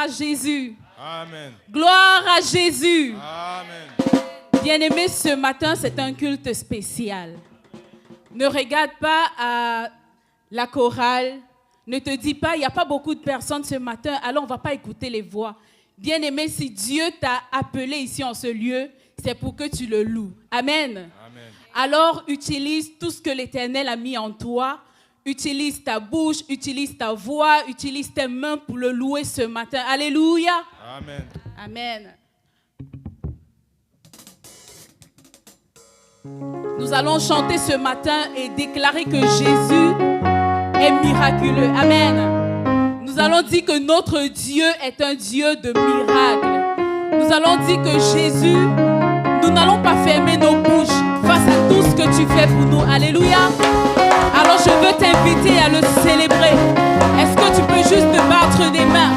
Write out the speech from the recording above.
à Jésus. Amen. Gloire à Jésus. Amen. Bien-aimés, ce matin, c'est un culte spécial. Ne regarde pas à la chorale. Ne te dis pas, il n'y a pas beaucoup de personnes ce matin, alors on ne va pas écouter les voix. Bien-aimé, si Dieu t'a appelé ici en ce lieu, c'est pour que tu le loues. Amen. Amen. Alors, utilise tout ce que l'Éternel a mis en toi. Utilise ta bouche, utilise ta voix, utilise tes mains pour le louer ce matin. Alléluia. Amen. Amen. Nous allons chanter ce matin et déclarer que Jésus est miraculeux. Amen. Nous allons dire que notre Dieu est un Dieu de miracles. Nous allons dire que Jésus, nous n'allons pas fermer nos bouches face à tout ce que tu fais pour nous. Alléluia. Alors je veux t'inviter à le célébrer. Est-ce que tu peux juste te battre des mains?